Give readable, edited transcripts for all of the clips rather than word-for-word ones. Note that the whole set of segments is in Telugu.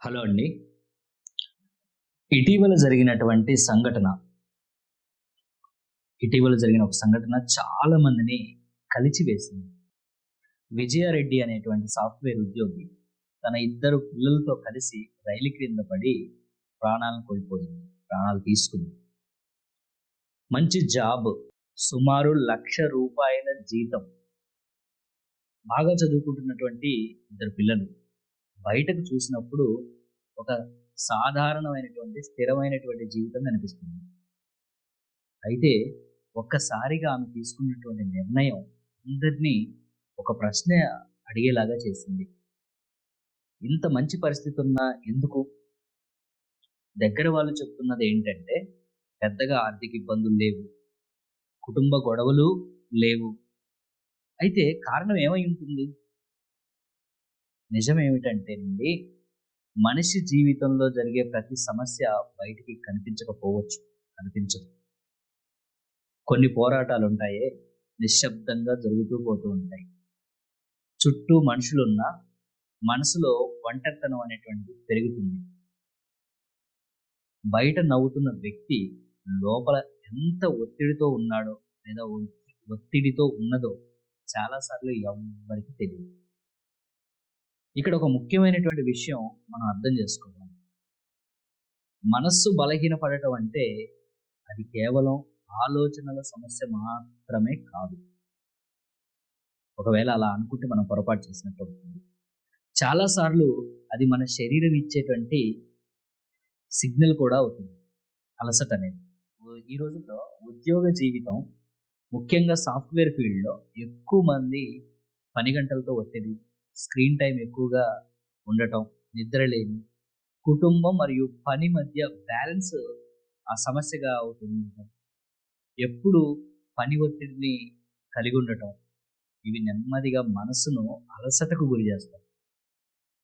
హలో అండి. ఇటీవల జరిగినటువంటి సంఘటన, ఇటీవల జరిగిన ఒక సంఘటన చాలా మందిని కలిచివేసింది. విజయారెడ్డి అనేటువంటి సాఫ్ట్‌వేర్ ఉద్యోగి తన ఇద్దరు పిల్లలతో కలిసి రైలు క్రింద పడి ప్రాణాలను కోల్పోయింది. ప్రాణాలు తీసుకుంది. మంచి జాబ్, సుమారు రూ. 1,00,000 జీతం. బాగా చదువుకుంటున్నటువంటి ఇద్దరు పిల్లలు. బయటకు చూసినప్పుడు ఒక సాధారణమైనటువంటి, స్థిరమైనటువంటి జీవితం కనిపిస్తుంది. అయితే ఒక్కసారిగా ఆమె తీసుకున్నటువంటి నిర్ణయం అందరినీ ఒక ప్రశ్న అడిగేలాగా చేసింది. ఇంత మంచి పరిస్థితి ఉన్నా ఎందుకు? దగ్గర వాళ్ళు చెప్తున్నది ఏంటంటే, పెద్దగా ఆర్థిక ఇబ్బందులు లేవు, కుటుంబ గొడవలు లేవు. అయితే కారణం ఏమై ఉంటుంది? నిజమేమిటంటేనండి, మనిషి జీవితంలో జరిగే ప్రతి సమస్య బయటికి కనిపించకపోవచ్చు, కనిపించదు. కొన్ని పోరాటాలుంటాయే, నిశ్శబ్దంగా జరుగుతూ పోతూ ఉంటాయి. చుట్టూ మనుషులున్నా మనసులో ఒంటరితనం అనేటువంటిది పెరుగుతుంది. బయట నవ్వుతున్న వ్యక్తి లోపల ఎంత ఒత్తిడితో ఉన్నాడో, లేదా ఒత్తిడితో ఉన్నదో చాలా సార్లు ఎవ్వరికీ తెలియదు. ఇక్కడ ఒక ముఖ్యమైనటువంటి విషయం మనం అర్థం చేసుకోవాలి. మనస్సు బలహీనపడటం అంటే అది కేవలం ఆలోచనల సమస్య మాత్రమే కాదు. ఒకవేళ అలా అనుకుంటే మనం పొరపాటు చేసినట్టు అవుతుంది. చాలా సార్లు అది మన శరీరం ఇచ్చేటువంటి సిగ్నల్ కూడా అవుతుంది, అలసట అనేది. ఈ రోజుల్లో ఉద్యోగ జీవితం, ముఖ్యంగా సాఫ్ట్‌వేర్ ఫీల్డ్‌లో ఎక్కువ మంది పని గంటలతో ఒత్తిడి, స్క్రీన్ టైం ఎక్కువగా ఉండటం, నిద్రలేమి, కుటుంబం మరియు పని మధ్య బ్యాలెన్స్ ఆ సమస్యగా అవుతుంది. ఎప్పుడు పని ఒత్తిడిని కలిగి ఉండటం, ఇవి నెమ్మదిగా మనసును అలసటకు గురి చేస్తాయి.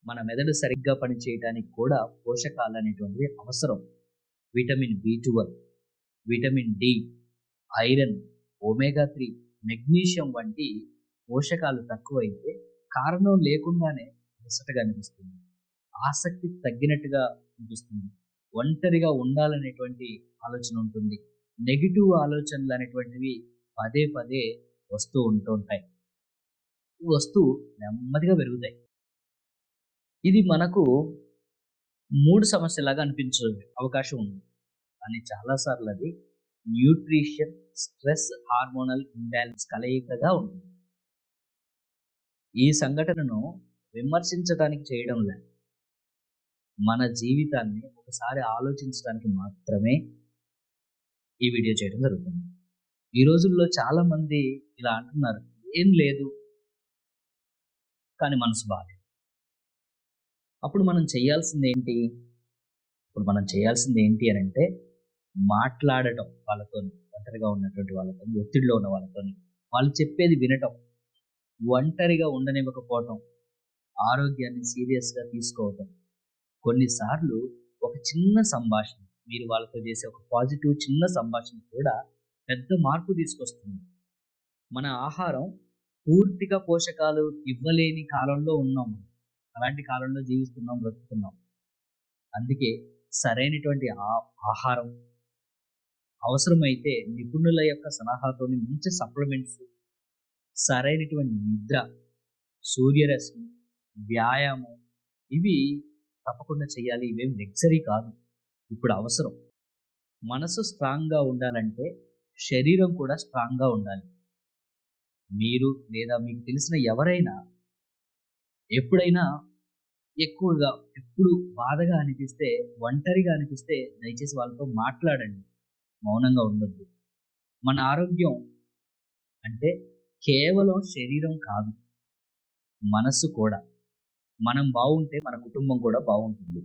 మన మెదడు సరిగ్గా పనిచేయడానికి కూడా పోషకాలు అనేటువంటివి అవసరం. Vitamin B12, vitamin D, iron, omega 3, magnesium వంటి పోషకాలు తక్కువైతే కారణం లేకుండానే అలసటగా అనిపిస్తుంది, ఆసక్తి తగ్గినట్టుగా అనిపిస్తుంది, ఒంటరిగా ఉండాలనేటువంటి ఆలోచన ఉంటుంది, నెగిటివ్ ఆలోచనలు అనేటువంటివి పదే పదే వస్తూ ఉంటాయి. నెమ్మదిగా పెరుగుతాయి. ఇది మనకు 3 సమస్యలాగా అనిపించే అవకాశం ఉంది. కానీ చాలా సార్లు అది న్యూట్రిషన్, స్ట్రెస్, హార్మోనల్ ఇంబాలెన్స్ కలయికగా ఉంటుంది. ఈ సంఘటనను విమర్శించడానికి చేయడం లేదు, మన జీవితాన్ని ఒకసారి ఆలోచించడానికి మాత్రమే ఈ వీడియో చేయడం జరుగుతుంది. ఈ రోజుల్లో చాలా మంది ఇలా అంటున్నారు, ఏం లేదు కానీ మనసు బాలేదు. అప్పుడు మనం చేయాల్సింది ఏంటి? అనంటే మాట్లాడటం వాళ్ళతోని, ఒంటరిగా ఉన్నటువంటి వాళ్ళతోని, ఒత్తిడిలో ఉన్న వాళ్ళతోని. వాళ్ళు చెప్పేది వినటం, ఒంటరిగా ఉండనివ్వకపోవటం, ఆరోగ్యాన్ని సీరియస్‌గా తీసుకోవటం. కొన్నిసార్లు ఒక చిన్న సంభాషణ, మీరు వాళ్ళతో చేసే ఒక పాజిటివ్ చిన్న సంభాషణ కూడా పెద్ద మార్పు తీసుకొస్తుంది. మన ఆహారం పూర్తిగా పోషకాలు ఇవ్వలేని కాలంలో ఉన్నాం. అలాంటి కాలంలో జీవిస్తున్నాం, బ్రతుకుతున్నాం. అందుకే సరైనటువంటి ఆహారం, అవసరమైతే నిపుణుల యొక్క సలహాతోని మంచి సప్లిమెంట్స్, సరైనటువంటి నిద్ర, సూర్యరశ్మి, వ్యాయామం, ఇవి తప్పకుండా చేయాలి. ఇవేం లగ్జరీ కాదు, ఇప్పుడు అవసరం. మనసు స్ట్రాంగ్‌గా ఉండాలంటే శరీరం కూడా స్ట్రాంగ్‌గా ఉండాలి. మీరు లేదా మీకు తెలిసిన ఎవరైనా ఎప్పుడైనా ఎప్పుడు బాధగా అనిపిస్తే, ఒంటరిగా అనిపిస్తే దయచేసి వాళ్ళతో మాట్లాడండి. మౌనంగా ఉండొద్దు. మన ఆరోగ్యం అంటే కేవలం శరీరం కాదు, మనస్సు కూడా. మనం బాగుంటే మన కుటుంబం కూడా బాగుంటుంది.